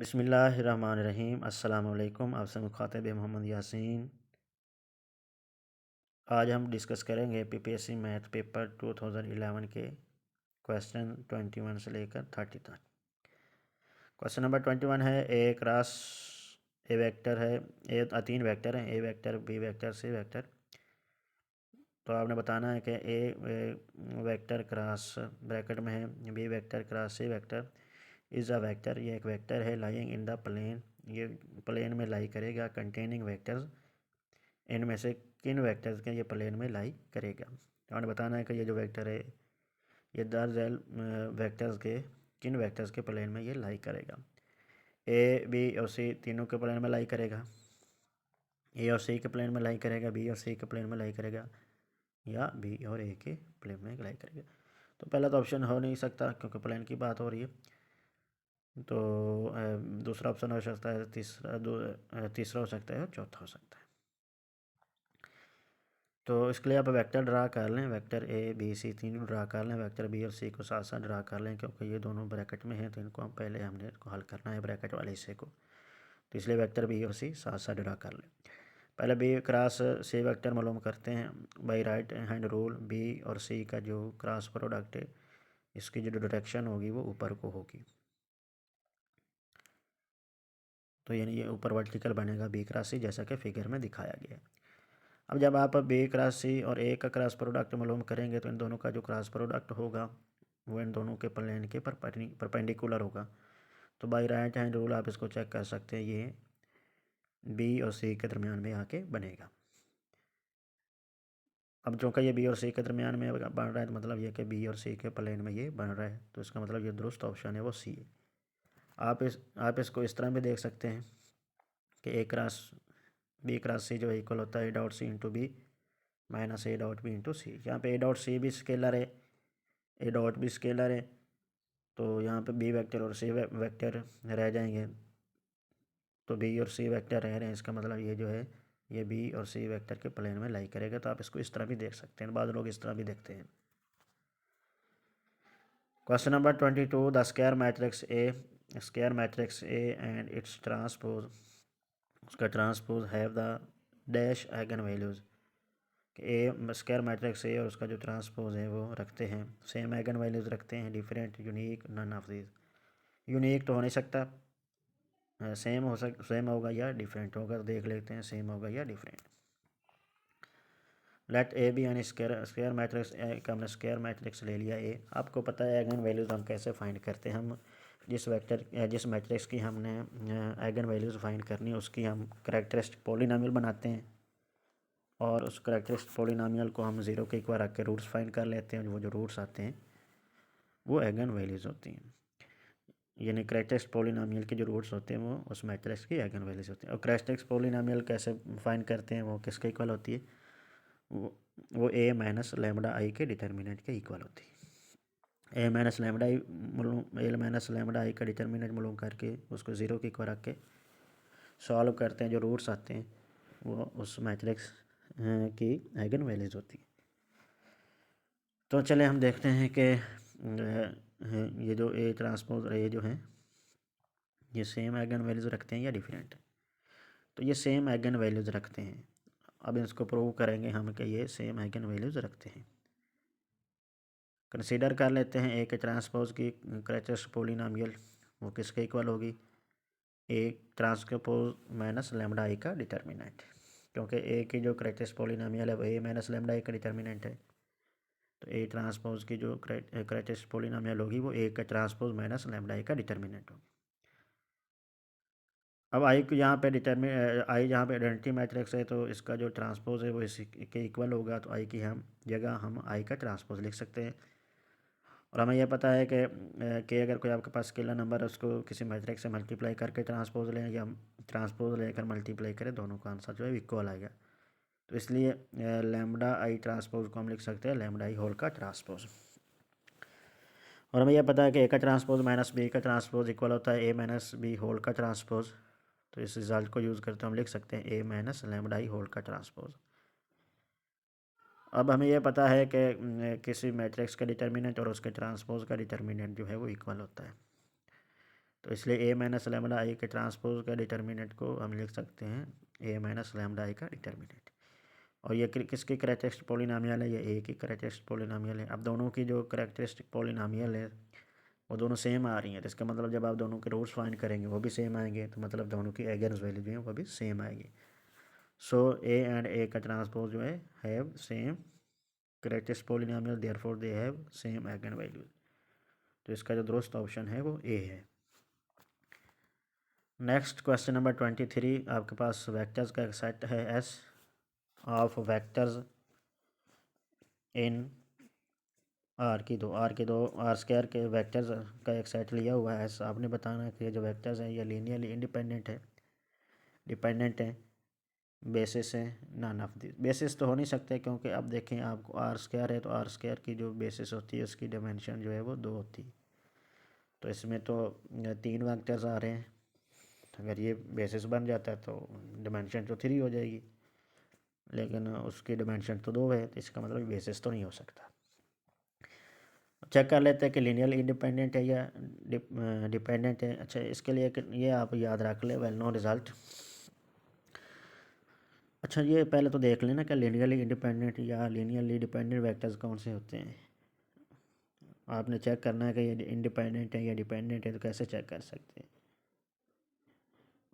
बिस्मिल्लाहिर्रहमानिर्रहीम। अस्सलाम वालेकुम। आपसे मुखातिब है मोहम्मद यासीन। आज हम डिस्कस करेंगे पीपीएससी मैथ पेपर 2011 के क्वेश्चन 21 से लेकर 30 तक। क्वेश्चन नंबर 21 है ए क्रॉस ए वेक्टर है। तीन वेक्टर हैं, ए vector, B vector, C vector. तो आपने बताना है कि ए वेक्टर क्रॉस ब्रैकेट में है b vector cross c vector is a vector. ये एक वेक्टर है लाइंग इन द प्लेन, ये प्लेन में लाई करेगा। कंटेनिंग वेक्टर्स, इनमें से किन वेक्टर्स के ये प्लेन में लाई करेगा। तो आपने बताना है कि ये जो वेक्टर है ये दरअसल वेक्टर्स के किन वेक्टर्स के प्लेन में ये लाई करेगा। ए बी और सी तीनों के प्लेन में लाई करेगा, ए और सी के प्लेन में लाई करेगा, बी और सी के प्लेन में लाई करेगा, या बी और ए के प्लेन में लाई करेगा। तो पहला तो ऑप्शन हो नहीं सकता क्योंकि प्लेन की बात हो रही है। तो दूसरा ऑप्शन हो सकता है, तीसरा हो सकता है और चौथा हो सकता है। तो इसके लिए आप वेक्टर ड्रा कर लें, वेक्टर ए बी सी तीनों ड्रा कर लें, वेक्टर बी और सी को साथ साथ ड्रा कर लें क्योंकि ये दोनों ब्रैकेट में हैं। तो इनको हम पहले हमने इसको हल करना है ब्रैकेट वाले हिस्से को, तो इसलिए वेक्टर बी और सी साथ साथ ड्रा कर लें। पहले बी क्रॉस सी वेक्टर मालूम करते हैं by right hand rule. B और सी का जो क्रॉस प्रोडक्ट है इसकी जो डायरेक्शन होगी वो ऊपर को होगी, तो यानी ये ऊपर वर्टिकल बनेगा बी क्रॉस सी, जैसा कि फिगर में दिखाया गया है। अब जब आप बी क्रॉस सी और ए का क्रॉस प्रोडक्ट मालूम करेंगे तो इन दोनों का जो क्रॉस प्रोडक्ट होगा वो इन दोनों के प्लेन के परपेंडिकुलर होगा। तो बाई राइट हैंड रूल आप इसको चेक कर सकते हैं, ये बी और सी के दरमियान में आके बनेगा। अब जो कि ये बी और सी के दरमियान में बन रहा है तो मतलब ये कि बी और सी के प्लेन में ये बन रहा है, तो इसका मतलब ये दुरुस्त ऑप्शन है वो सी है। आप इसको इस तरह भी देख सकते हैं कि A cross B cross C जो इक्वल होता है A dot C into B minus A dot B into C. यहाँ पे ए डॉट सी भी स्केलर है, ए डॉट भी स्केलर है, तो यहाँ पे बी वेक्टर और सी वेक्टर रह जाएंगे। तो बी और सी वेक्टर रह रहे हैं, इसका मतलब ये जो है ये बी और सी वेक्टर के प्लेन में लाई करेगा। तो आप इसको इस तरह भी देख सकते हैं, बाद लोग इस तरह भी देखते हैं। Question number 22, the square matrix A and its transpose, उसका transpose have the dash eigenvalues. ए स्क्वायर मैट्रिक्स ए और उसका जो ट्रांसपोज है वो रखते हैं सेम आइगन वैल्यूज़ रखते हैं, different, unique, none of these. Unique तो हो नहीं सकता, सेम होगा या डिफरेंट होगा। तो देख लेते हैं सेम होगा या different. Let A be an square matrix का हमने स्क्वायर मैट्रिक्स ले लिया ए। आपको पता है आइगन वैल्यूज़ हम कैसे फाइंड करते हैं। हम जिस मैट्रिक्स की हमने आइगन वैल्यूज़ फाइंड करनी है उसकी हम करैक्टरिस्टिक पॉलिनॉमियल बनाते हैं और उस करैक्टरिस्टिक पॉलिनॉमियल को हम ज़ीरो के इक्वल रख के रूट्स फाइंड कर लेते हैं। वो जो रूट्स आते हैं वो आइगन वैल्यूज़ होती हैं, यानी करैक्टरिस्टिक पॉलिनॉमियल के जो रूट्स होते हैं वो उस मैट्रिक्स की आइगन वैल्यूज़ होती हैं। और करैक्टरिस्टिक पॉलिनॉमियल कैसे फाइंड करते हैं, वो किसके इक्वल होती है, वो ए माइनस लैम्बडा आई के डिटर्मिनेंट के इक्वल होती है। ए माइनस लैम्बडा आई का डिटर्मिनेंट मालूम करके उसको ज़ीरो के इक्वल रख के सॉल्व करते हैं। जो रूट्स आते हैं वो उस मैट्रिक्स की आइगन वैल्यूज़ होती है। तो चले हम देखते हैं कि ये जो ए ट्रांसपोज ए जो है ये सेम आइगन वैल्यूज़ रखते हैं या डिफरेंट। तो ये सेम आइगन वैल्यूज़ रखते हैं। अब इसको प्रूव करेंगे हम कि ये सेम आइगन वैल्यूज़ रखते हैं। कंसीडर कर लेते हैं ए के ट्रांसपोज की करैक्टरिस्टिक पॉलिनॉमियल, वो किसके इक्वल होगी, ए ट्रांसपोज माइनस लैम्बडा आई का डिटर्मिनेंट, क्योंकि ए की जो करैक्टरिस्टिक पॉलिनॉमियल है वो ए माइनस लैम्बडा आई का डिटर्मिनेंट है। तो ए ट्रांसपोज की जो करैक्टरिस्टिक पॉलिनॉमियल होगी वो ए का ट्रांसपोज माइनस लैम्बडा आई का डिटर्मिनेंट होगी। अब आई को यहाँ पे आई जहाँ पे आइडेंटिटी मैट्रिक्स है तो इसका जो ट्रांसपोज है वो इसी के इक्वल होगा। तो आई की हम जगह हम आई का ट्रांसपोज लिख सकते हैं। और हमें यह पता है कि अगर कोई आपके पास स्केलर नंबर है उसको किसी मैट्रिक्स से मल्टीप्लाई करके ट्रांसपोज लें या ट्रांसपोज लेकर मल्टीप्लाई करें, दोनों का आंसर जो है इक्वल आएगा। तो इसलिए लैम्बडा आई ट्रांसपोज को हम लिख सकते हैं लैम्बडा आई होल का ट्रांसपोज। और हमें यह पता है कि ए का ट्रांसपोज माइनस बी का ट्रांसपोज इक्वल होता है ए माइनस बी होल का ट्रांसपोज। तो इस रिजल्ट को यूज़ करते हम लिख सकते हैं ए माइनस लैम्बडा आई होल का ट्रांसपोज। अब हमें यह पता है कि किसी मैट्रिक्स का डिटर्मिनेंट और उसके ट्रांसपोज का डिटर्मिनेंट जो है वो इक्वल होता है। तो इसलिए ए माइनस लैम्डा आई के ट्रांसपोज का डिटर्मिनेंट को हम लिख सकते हैं ए माइनस लैम्डा आई का डिटर्मिनेंट। और ये किसकी कैरेक्टरिस्टिक पॉलिनॉमियल है, ये ए की कैरेक्टरिस्टिक पॉलिनॉमियल है। अब दोनों की जो कैरेक्टरिस्टिक पॉलिनॉमियल है वो दोनों सेम आ रही हैं, तो इसका मतलब जब आप दोनों के रूट्स फाइंड करेंगे वो भी सेम आएंगे, तो मतलब दोनों की एगेन्स वैल्यू जो है वो भी सेम आएगी। सो ए एंड ए का ट्रांसपोज जो है have same characteristic polynomial, therefore they have same eigen values. तो इसका जो दुरुस्त ऑप्शन है वो ए है। नेक्स्ट क्वेश्चन नंबर 23, आपके पास वेक्टर्स का एक सेट है S of vectors in are की दो आर स्क्वायर के वेक्टर्स का एक सेट लिया हुआ है। ऐसा आपने बताना है कि ये जो वेक्टर्स हैं ये लीनियरली इंडिपेंडेंट है, डिपेंडेंट है, बेसिस है, नॉन ऑफ दिस। बेसिस तो हो नहीं सकते क्योंकि अब देखें आपको आर स्क्वायर है तो आर स्क्वायर की जो बेसिस होती है उसकी डिमेंशन जो है वो 2 होती है। तो इसमें तो 3 वेक्टर्स आ रहे हैं, अगर ये बेसिस बन जाता है तो डिमेंशन तो 3 हो जाएगी, लेकिन उसकी डिमेंशन तो 2 है, तो इसका मतलब बेसिस तो नहीं हो सकता। चेक कर लेते हैं कि लीनियरली इंडिपेंडेंट है या डिपेंडेंट है। अच्छा, इसके लिए ये आप याद रख ले, वेल नो रिजल्ट। अच्छा, ये पहले तो देख लेना कि लीनियरली इंडिपेंडेंट या लीनियरली डिपेंडेंट वेक्टर्स कौन से होते हैं। आपने चेक करना है कि ये इंडिपेंडेंट है या डिपेंडेंट है, तो कैसे चेक कर सकते हैं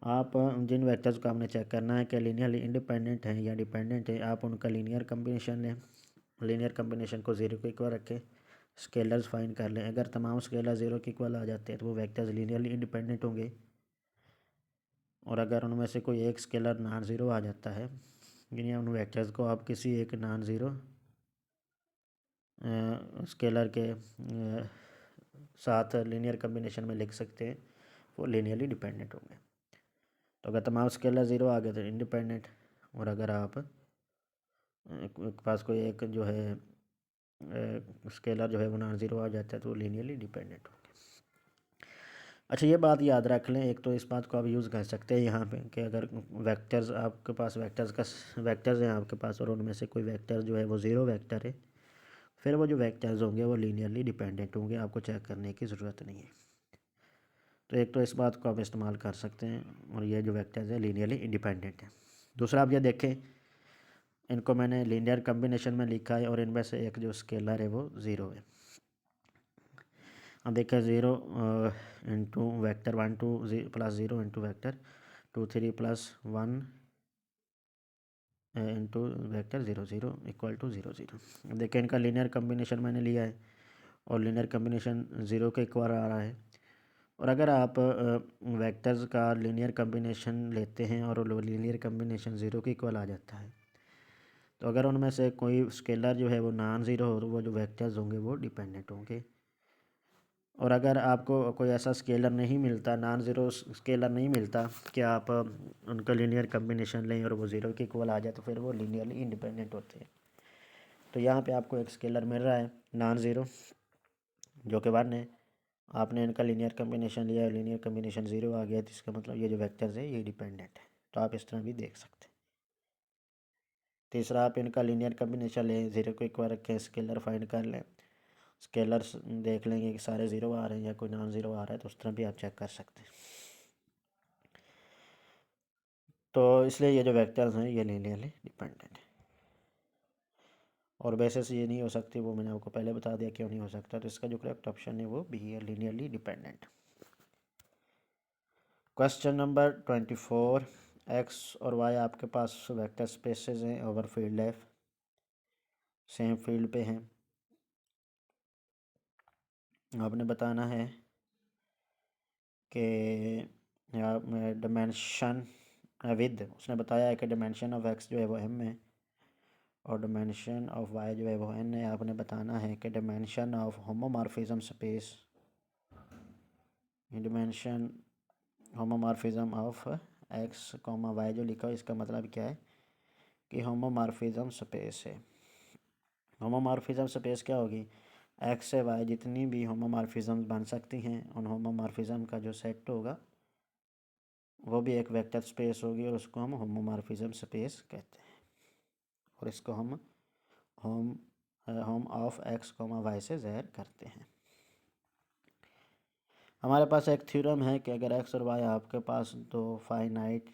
आप। जिन वेक्टर्स को आपने चेक करना है कि लीनियरली इंडिपेंडेंट है या डिपेंडेंट है, आप उनका लीनियर कम्बिनेशन लें, लीनियर कम्बिनेशन को 0 के इक्वल रखें, स्केलर्स फाइंड कर लें। अगर तमाम स्केलर 0 के इक्वल आ जाते हैं तो वो वेक्टर्स लीनियरली इंडिपेंडेंट होंगे। और अगर उनमें से कोई एक स्केलर नॉन ज़ीरो आ जाता है, यानी उन वेक्टर्स को आप किसी एक नॉन ज़ीरो स्केलर के साथ लीनियर कम्बिनेशन में लिख सकते हैं, वो लीनियरली डिपेंडेंट होंगे। तो अगर तमाम स्केलर 0 आ गए तो इंडिपेंडेंट, और अगर आप के पास कोई एक जो है स्केलर जो है वो नॉन ज़ीरो आ जाता है तो वो लीनियरली डिपेंडेंट होंगे। अच्छा, ये बात याद रख लें, एक तो इस बात को आप यूज़ कर सकते हैं यहाँ पे कि अगर वेक्टर्स आपके पास वेक्टर्स हैं आपके पास और उनमें से कोई वेक्टर जो है वो 0 वेक्टर है, फिर वो जो वेक्टर्स होंगे वो लीनियरली डिपेंडेंट होंगे, आपको चेक करने की ज़रूरत नहीं है। तो एक तो इस बात को आप इस्तेमाल कर सकते हैं, और ये जो वेक्टर्स है लीनियरली इंडिपेंडेंट है। दूसरा, आप ये देखें, इनको मैंने लीनियर कम्बिनेशन में लिखा है और इनमें से एक जो स्केलर है वो 0 है। अब देखिए 0 into vector 1 2 plus 0 into vector 2 3 plus 1 into vector 0 0 equal to 0 0। अब देखिए इनका लीनियर कम्बिनेशन मैंने लिया है और लीनियर कम्बिनेशन 0 के इक्वल आ रहा है। और अगर आप वेक्टर्स का लीनियर कम्बिनेशन लेते हैं और लीनियर कम्बिनेशन 0 के इक्वल आ जाता है, तो अगर उनमें से कोई स्केलर जो है वो नॉन ज़ीरो हो तो वो जो वेक्टर्स होंगे वो डिपेंडेंट होंगे। और अगर आपको कोई ऐसा स्केलर नहीं मिलता, नॉन ज़ीरो स्केलर नहीं मिलता कि आप उनका लीनियर कम्बिनेशन लें और वो 0 के इक्वल आ जाए, तो फिर वो लीनियरली इंडिपेंडेंट होते हैं। तो यहाँ पे आपको एक स्केलर मिल रहा है नॉन ज़ीरो जो कि 1 है, आपने इनका लीनियर कम्बिनेशन लिया है, लीनियर कम्बिनेशन 0 आ गया, तो इसका मतलब ये जो वेक्टर्स है ये डिपेंडेंट है। तो आप इस तरह भी देख सकते हैं। तीसरा, आप इनका लीनियर कम्बिनेशन लें, 0 को इक्वल रखें, स्केलर फाइंड कर लें, स्केलर्स देख लेंगे कि सारे 0 आ रहे हैं या कोई नॉन ज़ीरो आ रहा है, तो उस तरह भी आप चेक कर सकते हैं। तो इसलिए ये जो वेक्टर्स हैं ये लीनियरली डिपेंडेंट है, और बेसिस ये नहीं हो सकती, वो मैंने आपको पहले बता दिया क्यों नहीं हो सकता। तो इसका जो करेक्ट ऑप्शन है वो बी है, linearly dependent. Question number 24, x और वाई आपके पास वेक्टर स्पेसेस हैं over field F, same field पे हैं। आपने बताना है कि डिमेंशन विद, उसने बताया है कि डिमेंशन ऑफ एक्स जो है वो एम है और डिमेंशन ऑफ वाई जो है वो एन है। आपने बताना है कि dimension of homomorphism space, dimension homomorphism of x comma y जो लिखा हो इसका मतलब क्या है कि होमोमॉर्फिज्म स्पेस है। होमोमॉर्फिज्म स्पेस क्या होगी, एक्स से वाई जितनी भी होमोमॉर्फिज्म बन सकती हैं उन होमोमॉर्फिज्म का जो सेट होगा वो भी एक वेक्टर स्पेस होगी, और उसको हम होमोमॉर्फिज्म स्पेस कहते हैं, और इसको हम hom of x comma y से ज़ाहिर करते हैं। हमारे पास एक थ्योरम है कि अगर एक्स और वाई आपके पास दो फाइनाइट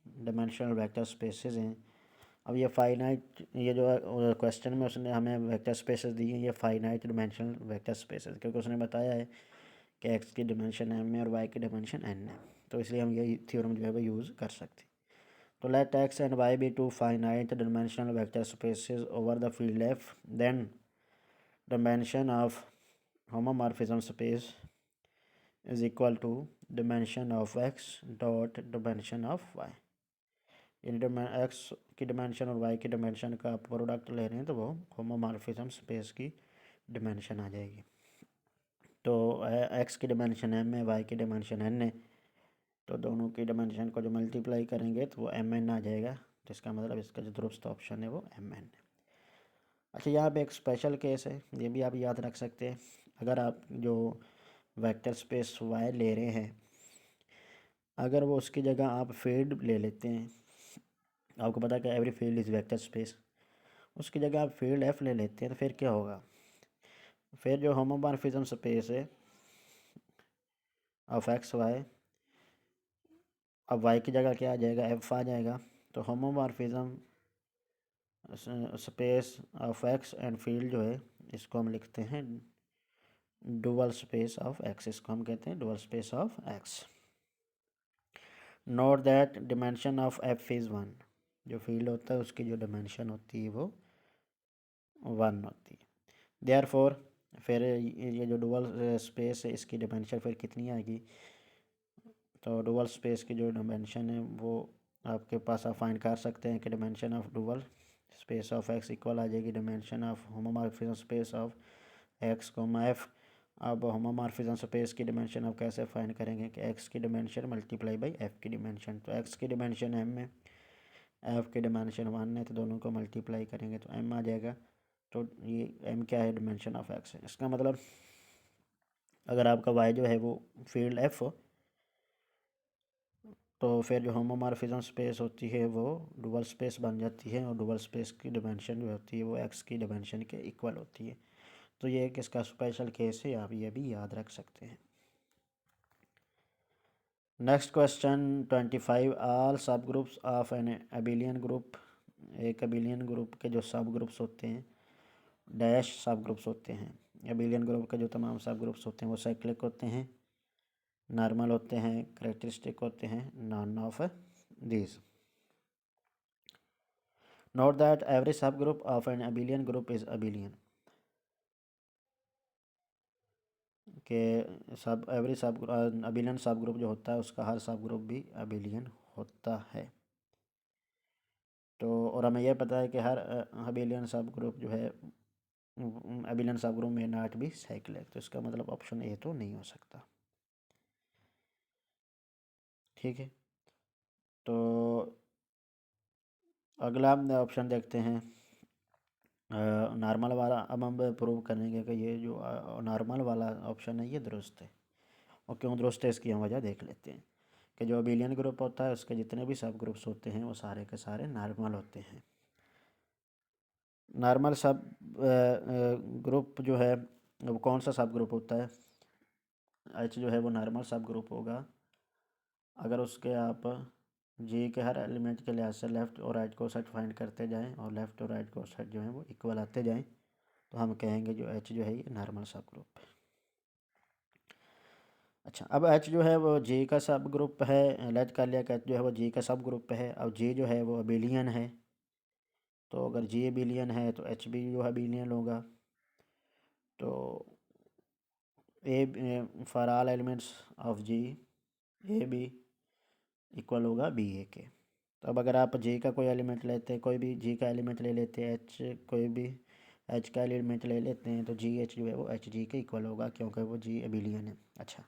डायमेंशनल वेक्टर स्पेसेस हैं। अब ये फाइनाइट, ये जो क्वेश्चन में उसने हमें वेक्टर स्पेसेस दी हैं, ये फाइनाइट डायमेंशनल वेक्टर स्पेसेस, क्योंकि उसने बताया है कि एक्स की डिमेंशन एम है और वाई की डिमेंशन एन है, तो इसलिए हम ये थ्योरम जो है वो यूज़ कर सकते हैं। तो let x and y be two finite dimensional vector spaces over the field F, then dimension of homomorphism space is equal to dimension of x dot dimension of y। यानी x की dimension और Y की dimension का product ले रहे हैं तो वो होमोमॉर्फिज्म स्पेस की डिमेंशन आ जाएगी। तो एक्स की डिमेंशन एम है, वाई की डिमेंशन एन है, तो दोनों की डिमेंशन को जो मल्टीप्लाई करेंगे तो वो एम एन आ जाएगा। तो इसका मतलब इसका जो दुरुस्त ऑप्शन है वो एम एन है। अच्छा, यहाँ पे एक स्पेशल केस है, ये भी आप याद रख सकते हैं। अगर आप जो वेक्टर स्पेस वाई ले रहे हैं, अगर वो उसकी जगह आप फील्ड ले लेते हैं, आपको पता है कि every field is vector space, उसकी जगह आप फील्ड एफ ले लेते हैं, तो फिर क्या होगा? फिर जो होमोमॉर्फिज्म स्पेस है ऑफ एक्स वाई, अब वाई की जगह क्या आ जाएगा? एफ आ जाएगा। तो homomorphism space of x and field जो है, इसको हम लिखते हैं डुअल स्पेस ऑफ एक्स, इसको हम कहते हैं dual space of x. Note that dimension of F is one, जो फील्ड होता है उसकी जो डिमेंशन होती है वो वन होती है। देयरफॉर फिर ये जो डुअल स्पेस है इसकी डिमेंशन फिर कितनी आएगी? तो डुअल स्पेस की जो डिमेंशन है वो आपके पास आप फाइंड कर सकते हैं कि dimension of dual space of X equal आ जाएगी dimension of homomorphism space of X comma F. अब होमोमॉर्फिज्म स्पेस की डिमेंशन आप कैसे फाइंड करेंगे कि एक्स की डिमेंशन मल्टीप्लाई बाई एफ की डिमेंशन। तो एक्स की डिमेंशन एम है, एफ की डिमेंशन वन है, तो दोनों को मल्टीप्लाई करेंगे तो एम आ जाएगा। तो ये एम क्या है? डिमेंशन ऑफ एक्स है। इसका मतलब अगर आपका वाई जो है वो फील्ड एफ हो, तो फिर जो होमोमॉर्फिज्म स्पेस होती है वो डुअल स्पेस बन जाती है, और डुअल स्पेस की डिमेंशन जो होती है वो एक्स की डिमेंशन के इक्वल होती है। तो ये एक इसका स्पेशल केस है, आप ये भी याद रख सकते हैं। Next question 25, all subgroups of an abelian group, एक एबिलियन ग्रुप के जो सब ग्रुप्स होते हैं डैश सब ग्रुप्स होते हैं। एबिलियन ग्रुप के जो तमाम सब ग्रुप्स होते हैं वो साइक्लिक होते हैं, नॉर्मल होते हैं, करेक्टरिस्टिक होते हैं, none of these. Note that every subgroup of an abelian group is abelian, के सब एवरी सब अबिलियन सब ग्रुप जो होता है उसका हर सब ग्रुप भी अबिलियन होता है। तो और हमें यह पता है कि हर अबिलियन सब ग्रुप जो है अबिलियन सब ग्रुप में नॉट भी साइक्लिक, तो इसका मतलब ऑप्शन ए तो नहीं हो सकता। ठीक है, तो अगला हम ऑप्शन देखते हैं नॉर्मल वाला। अब हम प्रूव करेंगे कि ये जो नॉर्मल वाला ऑप्शन है ये दुरुस्त है, और क्यों दुरुस्त है इसकी हम वजह देख लेते हैं कि जो अबिलियन ग्रुप होता है उसके जितने भी सब ग्रुप्स होते हैं वो सारे के सारे नॉर्मल होते हैं। नॉर्मल सब ग्रुप जो है वो कौन सा सब ग्रुप होता है? एच जो है वो नॉर्मल सब ग्रुप होगा अगर उसके आप जी के हर एलिमेंट के लिहाज से लेफ़्ट और राइट को सेट फाइंड करते जाएं और लेफ़्ट और राइट को सेट जो है वो इक्वल आते जाएं, तो हम कहेंगे जो एच जो है ये नॉर्मल सब ग्रुप है। अच्छा, अब एच जो है वो जी का सब ग्रुप है, लेट कर लिया कि एच जो है वो जी का सब ग्रुप है। अब जी जो है वो अबिलियन है, तो अगर जी अबिलियन है तो एच भी जो है अबिलियन होगा। तो a for all elements of G a b equal होगा बी ए के। तो अब अगर आप जी का कोई एलिमेंट लेते हैं, कोई भी जी का एलिमेंट ले लेते हैं, एच कोई भी एच का एलिमेंट ले लेते हैं, तो जी एच जो है वो एच जी के इक्वल होगा क्योंकि वो जी अबिलियन है। अच्छा,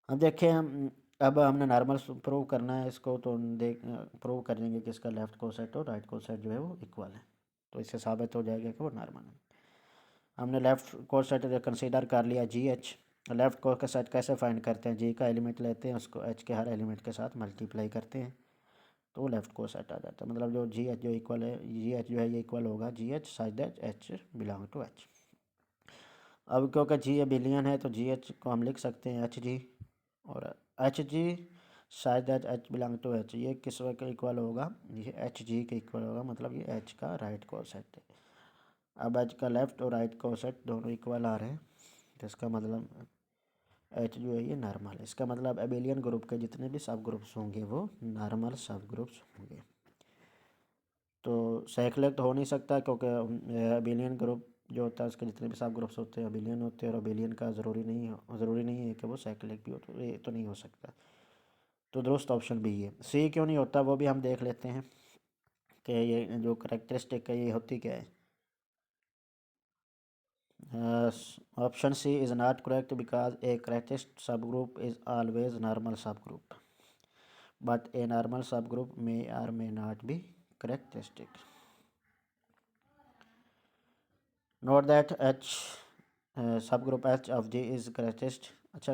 अब देखें हम, अब हमने नॉर्मल प्रूव करना है इसको, तो देख प्रूव करेंगे कि इसका लेफ़्ट कोसेट और राइट कोसेट जो है वो इक्वल है, तो इससे साबित हो जाएगा कि वो नॉर्मल है। हमने लेफ़्ट कोसेट कंसीडर कर लिया जी एच। लेफ़्ट कोसेट कैसे फाइंड करते हैं? जी का एलिमेंट लेते हैं, उसको एच के हर एलिमेंट के साथ मल्टीप्लाई करते हैं, तो वो लेफ़्ट कोसेट आ जाता है। मतलब जो जी एच जो इक्वल है, जी एच जो है ये इक्वल होगा g h such that h belong to H. अब क्योंकि जी एबिलियन है तो जी एच को हम लिख सकते हैं एच जी, और एच जी शायद that h belong to H, ये किस के इक्वल होगा, ये एच जी के इक्वल होगा, मतलब ये एच का राइट कोसेट है। अब एच का लेफ़्ट और राइट कोसेट दोनों इक्वल आ रहे हैं, तो इसका मतलब एच जो है ये नॉर्मल है। इसका मतलब एबिलियन ग्रुप के जितने भी सब ग्रुप्स होंगे वो नॉर्मल सब ग्रुप्स होंगे। तो साइक्लिक तो हो नहीं सकता क्योंकि एबिलियन ग्रुप जो होता है उसके जितने भी सब ग्रुप्स होते हैं एबिलियन होते हैं, और एबिलियन का ज़रूरी नहीं है कि वो साइक्लिक भी हो, तो ये तो नहीं हो सकता। तो दुरुस्त ऑप्शन भी है। सी क्यों नहीं होता वो भी हम देख लेते हैं कि ये जो करेक्टरिस्टिक है ये होती क्या है। Option C is not correct because a characteristic subgroup is always normal subgroup, but a normal subgroup may or may not be characteristic. Note that H subgroup H of G is characteristic। अच्छा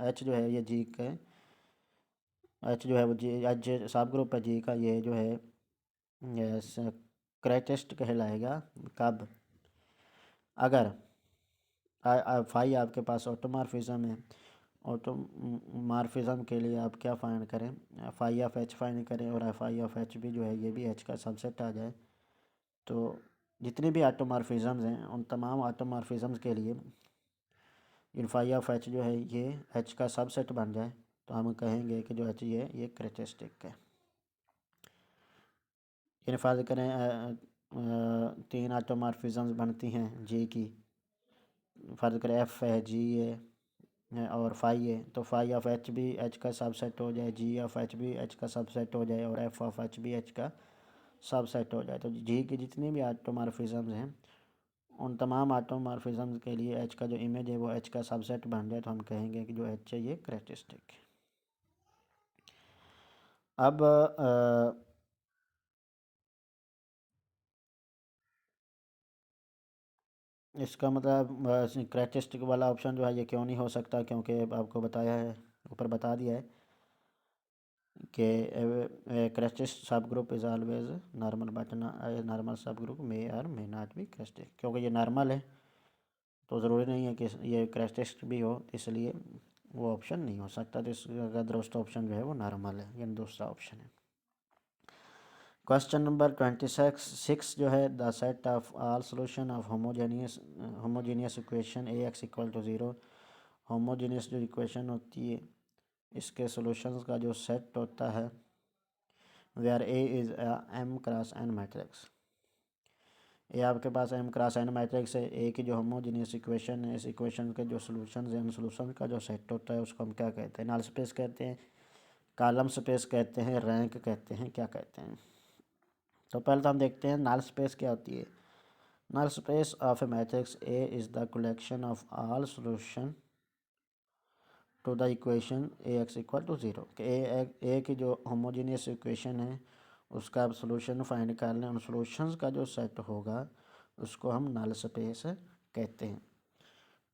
H जो है ये G का H जो है वो G H सब group है G का, ये जो है करेक्टरिस्टिक कहलाएगा कब, अगर फाई आपके पास ऑटोमॉर्फिज्म है। ऑटोमॉर्फिज्म के लिए आप क्या फाइंड करें, F I of H find करें, और एफ आई ऑफ एच भी जो है ये भी एच का सबसेट आ जाए। तो जितने भी ऑटोमॉर्फिज्म्स हैं उन तमाम ऑटोमॉर्फिज्म्स के लिए इन फाई ऑफ एच जो है ये एच का सबसेट बन जाए, तो हम कहेंगे कि जो एच ये करेक्टरिस्टिक है। इन फर्ज करें तीन ऑटोमॉर्फिज्म्स बनती हैं जी की, फर्ज करें एफ है जी है और फाई है, तो फाई ऑफ एच भी एच का सबसेट हो जाए, जी ऑफ एच भी एच का सबसेट हो जाए, और एफ ऑफ एच भी एच का सबसेट हो जाए। तो जी की जितनी भी ऑटोमॉर्फिज्म्स हैं उन तमाम ऑटोमॉर्फिज्म्स के लिए एच का जो इमेज है वो एच का सबसेट बन जाए, तो हम कहेंगे कि जो एच है ये करेक्टरिस्टिक है। अब इसका मतलब करेक्टरिस्टिक वाला ऑप्शन जो है ये क्यों नहीं हो सकता, क्योंकि आपको बताया है, ऊपर बता दिया है कि करेक्टरिस्टिक सब group is always normal, but normal सब ग्रुप मे और मे नॉट बी करेक्टरिस्टिक। क्योंकि ये नॉर्मल है तो ज़रूरी नहीं है कि ये करेक्टरिस्टिक भी हो, इसलिए वो ऑप्शन नहीं हो सकता। तो इसका दुरुस्त ऑप्शन जो है वो नॉर्मल है, यानी दूसरा ऑप्शन है। क्वेश्चन नंबर 26 जो है, the set of all solution of homogeneous equation A x equal to zero. Homogeneous जो इक्वेशन होती है इसके सोल्यूशंस का जो सेट होता है where A is m cross n matrix. ये आपके पास एम क्रॉस एन मैट्रिक्स है, ए की जो होमोजेनियस इक्वेशन है, इस इक्वेशन के जो सोल्यूशंस हैं उन सोल्यूशन का जो सेट होता है उसको हम क्या कहते हैं, नल स्पेस कहते हैं, कॉलम स्पेस कहते हैं, रैंक कहते हैं, क्या कहते हैं। तो पहले तो हम देखते हैं नल स्पेस क्या होती है। Null space of a matrix A is the collection of all solution to the equation A x equal to zero. A की जो होमोजेनियस इक्वेशन है उसका आप सोल्यूशन फाइंड कर लें, उन सोल्यूशंस का जो सेट होगा उसको हम नल स्पेस कहते हैं।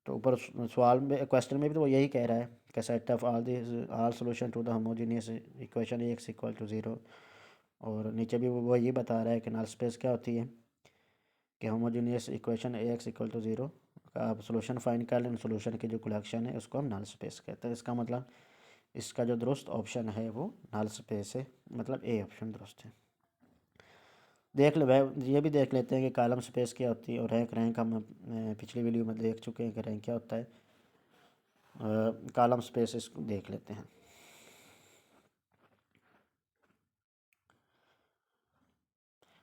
तो ऊपर सवाल में क्वेश्चन में भी तो वो यही कह रहा है कि set of all solution to the homogeneous equation A x equal to zero, और नीचे भी वो यही बता रहा है कि नल स्पेस क्या होती है कि homogeneous equation A x equal to zero का आप सोल्यूशन फाइंड कर लें, सोल्यूशन की जो कलेक्शन है उसको हम नल स्पेस कहते हैं। इसका मतलब इसका जो दुरुस्त ऑप्शन है वो नल स्पेस है, मतलब ए ऑप्शन दुरुस्त है। देख ले भाई, ये भी देख लेते हैं कि कॉलम स्पेस क्या होती है, और रैंक हम पिछली वीडियो में देख चुके हैं कि रैंक क्या होता है। कॉलम स्पेस इसको देख लेते हैं।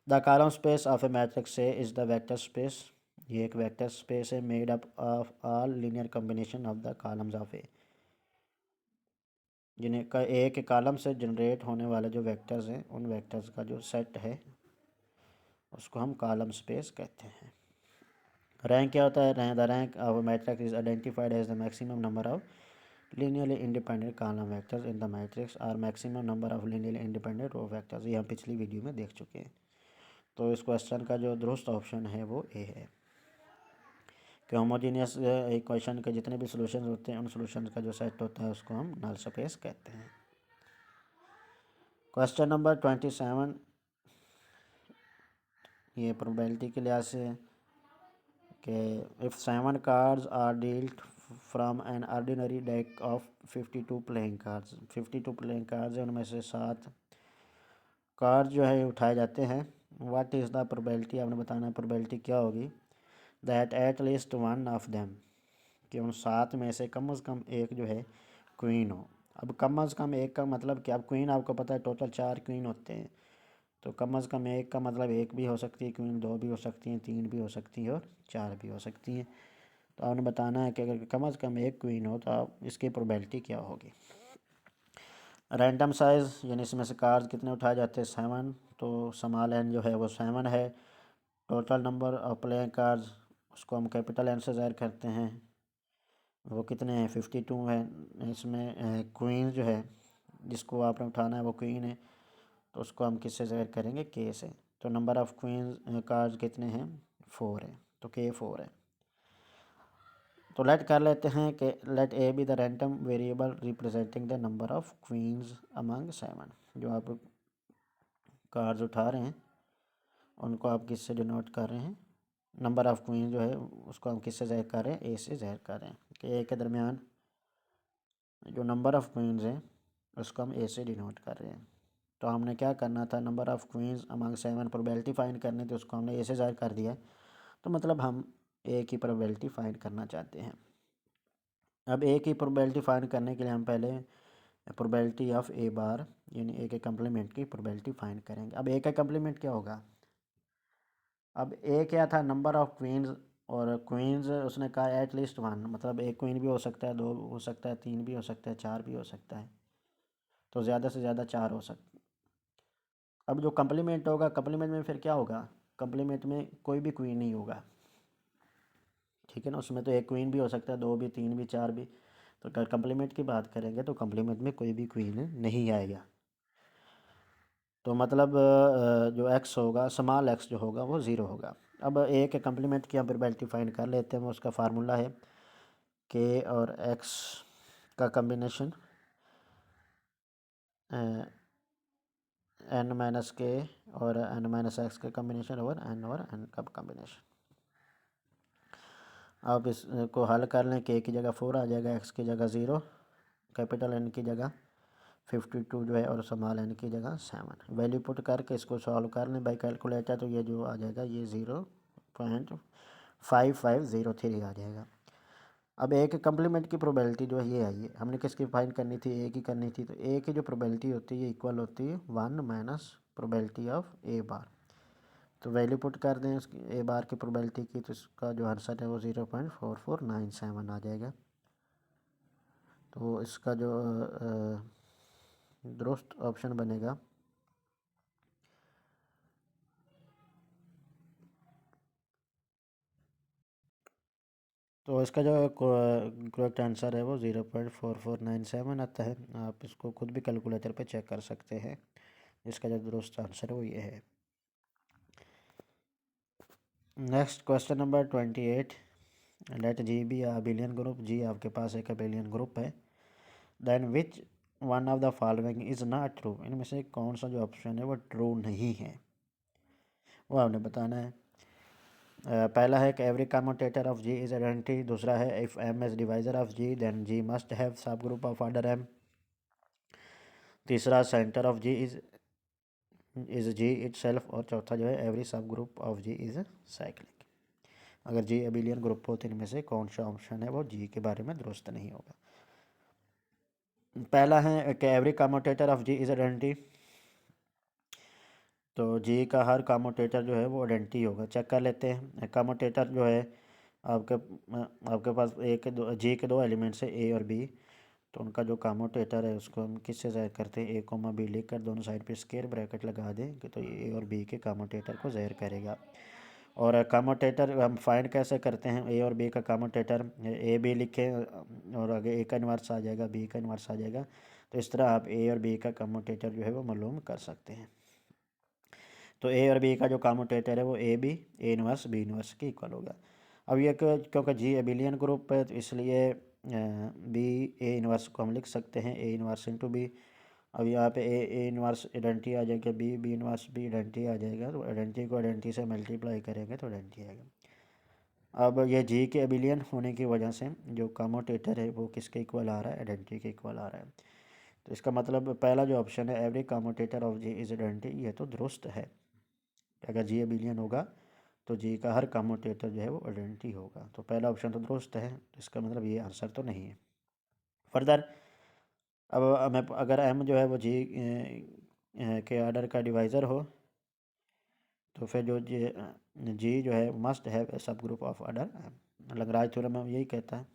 The column space of a matrix A is the vector space. ये एक वेक्टर स्पेस है made up of all linear combination of the columns of A, जिन्हें का ए के कॉलम से जनरेट होने वाले जो वेक्टर्स हैं उन वेक्टर्स का जो सेट है उसको हम कॉलम स्पेस कहते हैं। रैंक क्या होता है, the rank of matrix is identified as the maximum number of linearly independent column vectors in the matrix और maximum number of linearly independent row vectors, ये हम पिछली वीडियो में देख चुके हैं। तो इस क्वेश्चन का जो दुरुस्त ऑप्शन है वो ए है कि होमोजेनियस इक्वेशन के जितने भी सॉल्यूशंस होते हैं उन सॉल्यूशंस का जो सेट होता है उसको हम नल स्पेस कहते हैं। क्वेश्चन नंबर 27 ये प्रोबेबिलिटी के लिहाज से कि if 7 cards are dealt from an ordinary deck of 52 playing cards, 52 playing cards है, उनमें से 7 कार्ड जो है उठाए जाते हैं। व्हाट इज़ द प्रोबेबिलिटी, आपने बताना है प्रोबेबिलिटी क्या होगी। That at least one of them, कि उन 7 में से कम एक जो है क्वीन हो। अब कम से कम एक का मतलब कि अब क्वीन आपको पता है टोटल 4 क्वीन होते हैं, तो कम से कम एक का मतलब एक भी हो सकती है क्वीन, 2 भी हो सकती हैं, 3 भी हो सकती है और 4 भी हो सकती हैं। तो आपने बताना है कि अगर कम से कम एक क्वीन हो तो आप इसकी प्रोबेबिलिटी क्या होगी। रैंडम साइज़ यानी इसमें से कार्ड कितने उठाए जाते हैं 7, तो स्मॉल एन जो है वो 7 है। Total number of playing cards उसको हम कैपिटल एन से ज़ाहिर करते हैं, वो कितने हैं 52 है। इसमें क्वीन जो है जिसको आपने उठाना है वो क्वीन है, तो उसको हम किससे ज़ाहिर करेंगे के से। तो नंबर ऑफ़ क्वीन कार्ड्स कितने हैं 4 है, तो के 4 है। तो लेट कर लेते हैं कि let A be the random variable representing the number of queens among 7। जो आप कार्ड्स उठा रहे हैं उनको आप किससे डिनोट कर रहे हैं, नंबर ऑफ़ क्वीन जो है उसको हम किससे ज़ाहिर कर रहे हैं, ए से ज़ाहिर कर रहे हैं कि ए के दरमियान जो नंबर ऑफ़ क्वींस हैं उसको हम ए से डिनोट कर रहे हैं। तो हमने क्या करना था, number of queens among 7 probability find करनी थी, उसको हमने ए से ज़ाहिर कर दिया। तो मतलब हम ए की प्रोबेबिलिटी फाइंड करना चाहते हैं। अब ए की प्रोबेबिलिटी फाइंड करने के लिए हम पहले प्रोबेबिलिटी ऑफ ए बार यानी ए के कम्प्लीमेंट की प्रोबेबिलिटी फाइंड करेंगे। अब ए का कम्प्लीमेंट क्या होगा, अब ए क्या था नंबर ऑफ़ क्वींस, और क्वींस उसने कहा एट लीस्ट 1, मतलब एक क्वीन भी हो सकता है, 2 हो सकता है, 3 भी हो सकता है, 4 भी हो सकता है, तो ज़्यादा से ज़्यादा 4 हो सकता है। अब जो कम्प्लीमेंट होगा, कम्प्लीमेंट में फिर क्या होगा, कम्प्लीमेंट में कोई भी क्वीन नहीं होगा, ठीक है ना। उसमें तो एक क्वीन भी हो सकता है, 2 भी, 3 भी, 4 भी। तो अगर कम्प्लीमेंट की बात करेंगे तो कम्प्लीमेंट में कोई भी क्वीन नहीं आएगा। तो मतलब जो एक्स होगा स्मॉल एक्स जो होगा वो 0 होगा। अब ए के कम्प्लीमेंट की हम प्रोबेबिलिटी फाइंड कर लेते हैं। उसका फार्मूला है के और एक्स का कम्बिनेशन एन माइनस के और एन माइनस एक्स का कम्बिनेशन और एन का कम्बिनेशन। आप इसको हल कर लें, के की जगह 4 आ जाएगा, एक्स की जगह 0, कैपिटल एन की जगह 52 जो है और स्मॉल एन की जगह 7। वैल्यू पुट करके इसको सॉल्व कर लें बाई कैलकुलेटर, तो ये जो आ जाएगा ये 0.5503 आ जाएगा। अब ए के कम्प्लीमेंट की प्रोबेबिलिटी जो है ये आई है, हमने किसकी फाइंड करनी थी, ए की करनी थी। तो ए की जो प्रोबेबिलिटी होती है ये इक्वल होती है 1 माइनस प्रोबेबिलिटी ऑफ ए बार। तो वैल्यू पुट कर दें उसकी ए बार की प्रोबेबिलिटी की, तो इसका जो आंसर है वो 0.4497 आ जाएगा। तो इसका जो दुरुस्त ऑप्शन बनेगा तो इसका जो करेक्ट आंसर है वो 0.4497 आता है। आप इसको खुद भी कैलकुलेटर पे चेक कर सकते हैं। इसका जो दुरुस्त आंसर है वो ये है। Next question number 28। Let G be abelian group, G आपके पास एक अबिलियन ग्रुप है। Then which one of the following is not true, इनमें से कौन सा जो ऑप्शन है वो ट्रू नहीं है, वो आपने बताना है। पहला है कि every commutator of G is identity. दूसरा है if m is divisor of G then G must have subgroup of order m. तीसरा centre of G is G itself. और चौथा जो है every subgroup of G is cyclic. अगर G abelian group हो तो इनमें से कौन सा ऑप्शन है वो जी के बारे में दुरुस्त नहीं होगा। पहला है कि every commutator of G is identity, तो जी का हर कम्यूटेटर जो है वो आइडेंटिटी होगा। चेक कर लेते हैं। कम्यूटेटर जो है आपके आपके पास जी के दो एलिमेंट्स है ए और बी, तो उनका जो कम्यूटेटर है उसको हम किससे ज़ाहिर करते हैं, ए कोमा बी लिख कर दोनों साइड पे स्क्वायर ब्रैकेट लगा दें कि तो ए और बी के कम्यूटेटर को ज़ाहिर करेगा। और कम्यूटेटर हम फाइंड कैसे करते हैं, ए और बी का कम्यूटेटर ए बी लिखें और आगे ए का इन्वर्स आ जाएगा, बी का इन्वर्स आ जाएगा। तो इस तरह आप ए और बी का कम्यूटेटर जो है वो मालूम कर सकते हैं। तो ए और बी का जो कम्यूटेटर है वो a b a inverse b inverse के इक्वल होगा। अब ये क्योंकि जी एबिलियन ग्रुप है तो इसलिए बी ए इन्वर्स को हम लिख सकते हैं ए इन्वर्स इंटू बी। अब यहाँ पे ए इन्वर्स आइडेंटिटी आ जाएगा, बी इन्वर्स बी आइडेंटिटी आ जाएगा। तो आइडेंटिटी को आइडेंटिटी से मल्टीप्लाई करेंगे तो आइडेंटिटी आएगा। अब ये जी के अबिलियन होने की वजह से जो कम्यूटेटर है वो किसके इक्वल आ रहा है, आइडेंटिटी के इक्वल आ रहा है। तो इसका मतलब पहला जो ऑप्शन है every commutator of G is identity, ये तो दुरुस्त है। अगर जी अबिलियन होगा तो जी का हर कम्यूटेटर जो है वो आइडेंटिटी होगा, तो पहला ऑप्शन तो दुरुस्त है, तो इसका मतलब ये आंसर तो नहीं है। फर्दर अब हमें अगर एम जो है वो जी के ऑर्डर का डिवाइज़र हो तो फिर जो जी जो है मस्ट हैव ए सब group of order. Lagrange theorem में यही कहता है,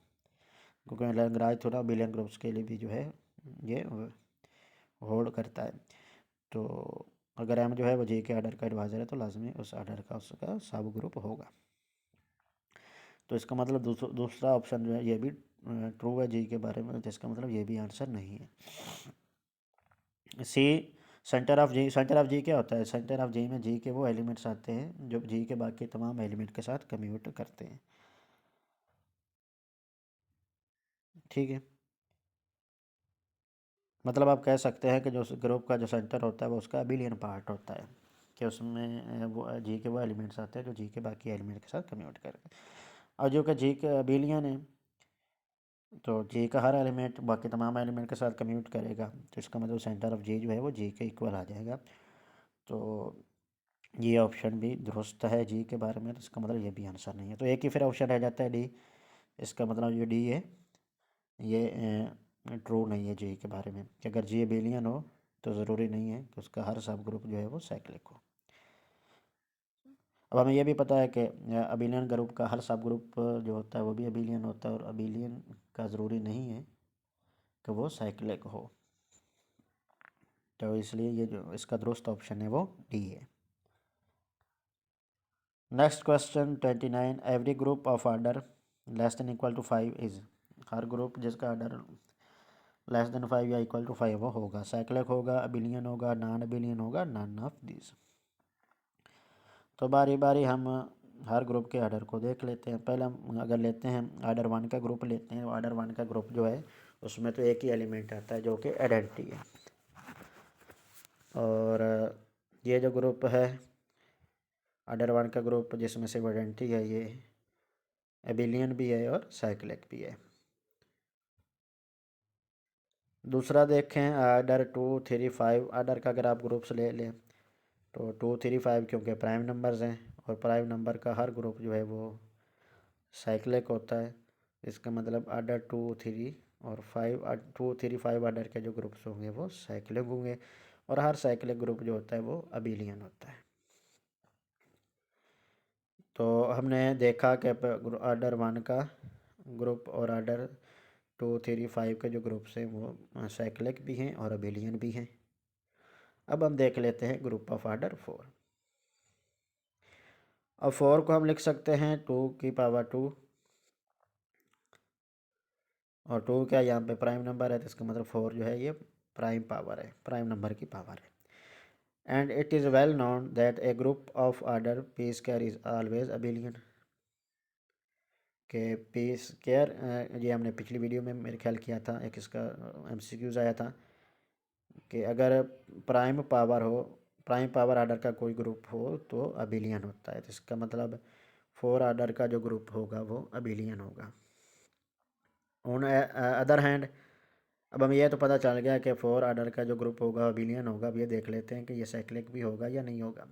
क्योंकि लैग्रांज थ्योरम बिलियन ग्रुप्स के लिए भी जो है ये होल्ड करता है। तो अगर एम जो है वो जी के ऑर्डर का डिवाइज़र है तो लाजमी उस ऑर्डर का उसका सब ग्रुप होगा। तो इसका मतलब दूसरा ऑप्शन जो है ये भी ट्रू है जी के बारे में, तो इसका मतलब ये भी आंसर नहीं है। C centre of G, centre of G क्या होता है, सेंटर ऑफ जी में जी के वो एलिमेंट्स आते हैं जो जी के बाकी तमाम एलिमेंट के साथ कम्यूट करते हैं। ठीक है, मतलब आप कह सकते हैं कि जो ग्रुप का जो सेंटर होता है वो उसका अबिलियन पार्ट होता है, कि उसमें वो जी के वो एलिमेंट्स आते हैं जो जी के बाकी एलिमेंट के साथ कम्यूट करते हैं। और जो कि जी का अबिलियन है तो जी का हर एलिमेंट बाकी तमाम एलिमेंट के साथ कम्यूट करेगा, तो इसका मतलब सेंटर ऑफ जी जो है वो जी के इक्वल आ जाएगा। तो ये ऑप्शन भी दुरुस्त है जी के बारे में, तो इसका मतलब ये भी आंसर नहीं है। तो एक ही फिर ऑप्शन रह जाता है डी। इसका मतलब जो डी है ये ट्रू नहीं है जी के बारे में, कि अगर जी एबिलियन हो तो ज़रूरी नहीं है कि उसका हर सब ग्रुप जो है वो साइक्लिक हो। अब हमें यह भी पता है कि अबिलियन ग्रुप का हर सब ग्रुप जो होता है वो भी अबिलियन होता है, और अबिलियन का ज़रूरी नहीं है कि वो साइक्लिक हो, तो इसलिए ये जो इसका दुरुस्त ऑप्शन है वो डी है। Next question 29, every group of order less than equal to 5 is, हर ग्रुप जिसका ऑर्डर लेस देन 5 या इक्वल टू 5 वो होगा, साइक्लिक होगा, अबिलियन होगा, नॉन अबिलियन होगा, नॉन ऑफ दिस। तो बारी बारी हम हर ग्रुप के ऑर्डर को देख लेते हैं। पहले हम अगर लेते हैं ऑर्डर वन का ग्रुप लेते हैं, ऑर्डर वन का ग्रुप जो है उसमें तो एक ही एलिमेंट आता है जो कि आइडेंटिटी है, और ये जो ग्रुप है ऑर्डर वन का ग्रुप जिसमें से आइडेंटिटी है ये एबिलियन भी है और साइक्लिक भी है। दूसरा देखें ऑर्डर 2 3 5, ऑर्डर का अगर आप ग्रुप्स ले लें तो 2 3 5 क्योंकि प्राइम नंबर्स हैं, और प्राइम नंबर का हर ग्रुप जो है वो साइक्लिक होता है। इसका मतलब ऑर्डर 2 3 और 5, 2 3 5 ऑर्डर के जो ग्रुप्स होंगे वो साइक्लिक होंगे, और हर साइक्लिक ग्रुप जो होता है वो अबिलियन होता है। तो हमने देखा कि ऑर्डर वन का ग्रुप और ऑर्डर 2 3 5 के जो ग्रुप्स हैं वो साइक्लिक भी हैं और अबिलियन भी हैं। अब हम देख लेते हैं ग्रुप ऑफ ऑर्डर 4। अब 4 को हम लिख सकते हैं 2 की पावर 2, और 2 क्या यहाँ पे प्राइम नंबर है, तो इसका मतलब 4 जो है ये प्राइम पावर है, प्राइम नंबर की पावर है। And it is well known that A group of order P square is always abelian, के पी स्क्वायर ये हमने पिछली वीडियो में मेरे ख्याल किया था, एक इसका एमसीक्यूज आया था कि अगर प्राइम पावर हो, प्राइम पावर ऑर्डर का कोई ग्रुप हो तो अबिलियन होता है, तो इसका मतलब 4 ऑर्डर का जो ग्रुप होगा वो अबिलियन होगा। ऑन अदर हैंड अब हमें यह तो पता चल गया कि 4 ऑर्डर का जो ग्रुप होगा अबिलियन होगा। अब ये देख लेते हैं कि ये साइक्लिक भी होगा या नहीं होगा।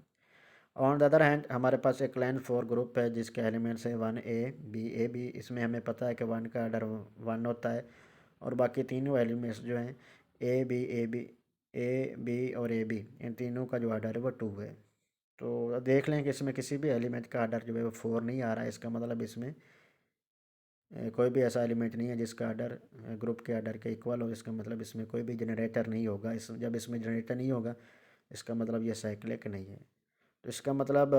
ऑन द अदर हैंड हमारे पास एक क्लैन 4 ग्रुप है जिसके एलिमेंट्स हैं 1 A B इसमें हमें पता है कि 1 का ऑर्डर 1 होता है, और बाकी तीनों एलिमेंट्स जो हैं A B और AB, इन तीनों का जो ऑर्डर है वो 2 है। तो देख लें कि इसमें किसी भी एलिमेंट का ऑर्डर जो है वो 4 नहीं आ रहा है, इसका मतलब इसमें कोई भी ऐसा एलिमेंट नहीं है जिसका ऑर्डर ग्रुप के ऑर्डर के इक्वल हो। इसका मतलब इसमें कोई भी जनरेटर नहीं होगा। जब इसमें जनरेटर नहीं होगा इसका मतलब ये साइक्लिक नहीं है। तो इसका मतलब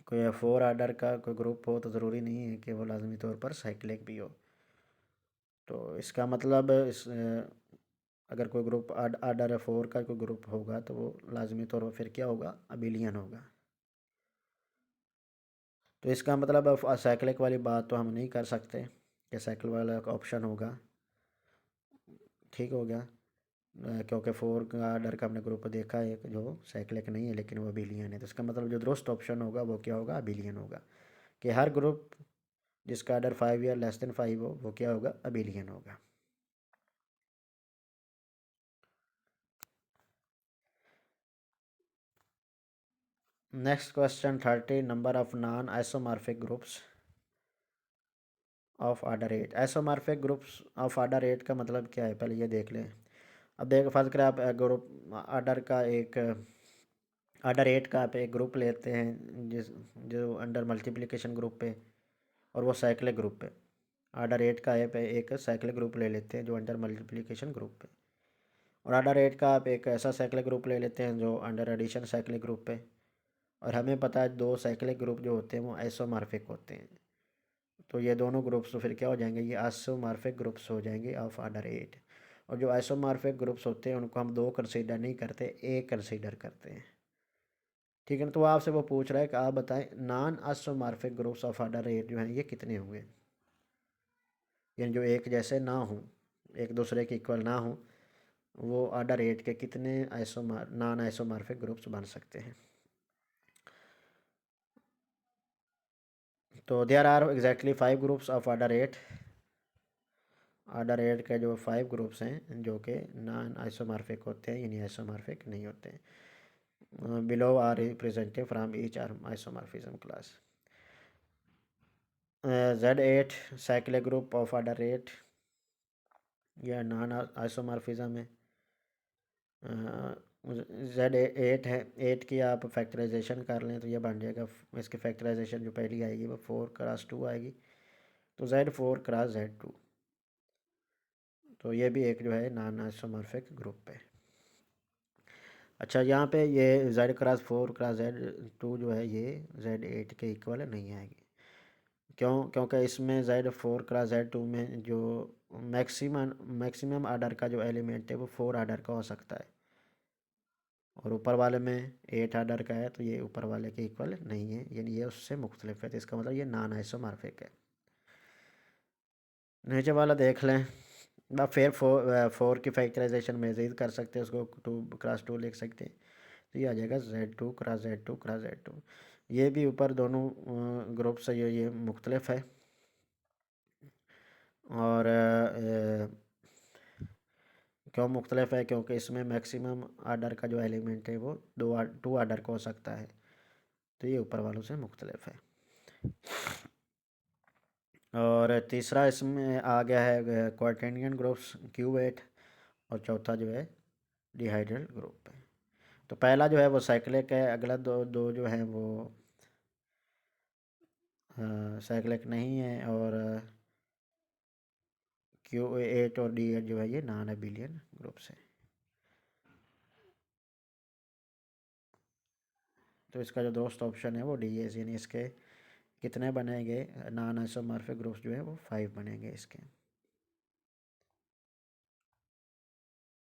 कोई 4 ऑर्डर का कोई ग्रुप हो तो ज़रूरी नहीं है कि वो लाजमी तौर पर साइक्लिक भी हो। तो इसका मतलब अगर कोई ग्रुप ऑर्डर 4 का कोई ग्रुप होगा तो वो लाजमी तौर पर फिर क्या होगा, अबिलियन होगा। तो इसका मतलब साइक्लिक वाली बात तो हम नहीं कर सकते कि साइकिल वाला का ऑप्शन होगा। ठीक हो गया। क्योंकि 4 का आर्डर का हमने ग्रुप देखा है जो साइक्लिक नहीं है लेकिन वो अबेलियन है, तो इसका मतलब जो दुरुस्त ऑप्शन होगा वो क्या होगा, अबेलियन होगा। कि हर ग्रुप जिसका आर्डर 5 या लेस देन 5 हो वो क्या होगा, अबेलियन होगा। Next question 30, number of non isomorphic groups of order 8। Isomorphic groups of order 8 का मतलब क्या है, पहले ये देख लें। अब देख फर्ज करें आप ग्रुप आर्डर का एक आर्डर 8 का आप एक ग्रुप लेते हैं जिस जो अंडर मल्टीप्लिकेशन ग्रुप पे और वो साइक्लिक ग्रुप पे। आर्डर 8 का है पे एक साइक्लिक ग्रुप ले लेते हैं जो अंडर मल्टीप्लिकेशन ग्रुप पे, और आर्डर 8 का आप एक ऐसा साइक्लिक ग्रुप ले लेते हैं जो अंडर एडिशन साइक्लिक ग्रुप पे। और हमें पता है दो साइक्लिक ग्रुप जो होते हैं वो आइसोमॉर्फिक होते हैं, तो ये दोनों ग्रुप्स तो फिर क्या हो जाएंगे, ये आइसोमॉर्फिक ग्रुप्स हो जाएंगे ऑफ आर्डर 8। और जो आइसोमॉर्फिक ग्रुप्स होते हैं उनको हम दो कंसीडर नहीं करते, एक कंसीडर करते हैं। ठीक है ना, तो आपसे वो पूछ रहा है कि आप बताएं non isomorphic groups of order 8 जो हैं ये कितने होंगे, यानी जो एक जैसे ना हो, एक दूसरे के इक्वल ना हो, वो आर्डर 8 के कितने नॉन आइसोमॉर्फिक ग्रुप्स बन सकते हैं। तो there are exactly 5 groups of order 8। Order 8 के जो 5 ग्रुप्स हैं जो कि नॉन आइसोमॉर्फिक होते हैं यानी आइसोमॉर्फिक नहीं होते हैं। Below are represented from each isomorphism class. Z8 cyclic group of order 8 या नॉन आइसोमॉर्फिज्म है। Z8 है, 8 की आप फैक्टराइजेशन कर लें तो ये बन जाएगा, इसकी फैक्टराइजेशन जो पहली आएगी वो 4x2 आएगी, तो Z4x Z2, तो ये भी एक जो है नॉन आइसोमॉर्फिक ग्रुप है। अच्छा यहाँ पे ये Z4x Z2 जो है ये Z8 के इक्वल नहीं आएगी। क्यों, क्योंकि इसमें Z4x Z2 में जो मैक्सिमम आर्डर का जो एलिमेंट है वो 4 आर्डर का हो सकता है, और ऊपर वाले में 8 आर्डर का है, तो ये ऊपर वाले के इक्वल नहीं है, यानी ये उससे मुख्तलिफ है, तो इसका मतलब ये नॉन आइसोमॉर्फिक है। नीचे वाला देख लें, अब फिर 4 की फैक्टराइजेशन मज़ीद कर सकते हैं, उसको 2x2 लिख सकते हैं, तो ये आ जाएगा Z2x Z2x Z2। ये भी ऊपर दोनों ग्रुप से ये मुख्तलिफ है, और क्यों मुख्तलिफ है, क्योंकि इसमें मैक्सिमम आर्डर का जो एलिमेंट है वो 2 आर्डर का हो सकता है, तो ये ऊपर वालों से मुख्तलिफ है। और तीसरा इसमें आ गया है क्वार्टेनियन ग्रुप्स Q8, और चौथा जो है डिहाइड्रल ग्रुप है। तो पहला जो है वो साइक्लिक है, अगला दो दो जो हैं वो साइक्लिक नहीं है, और Q8 और D8 जो है ये नॉन अबेलियन ग्रुप्स है। तो इसका जो दोस्त ऑप्शन है वो डी है, यानी इसके कितने बनेंगे नॉन आइसोमॉर्फिक ग्रुप्स जो है वो 5 बनेंगे इसके।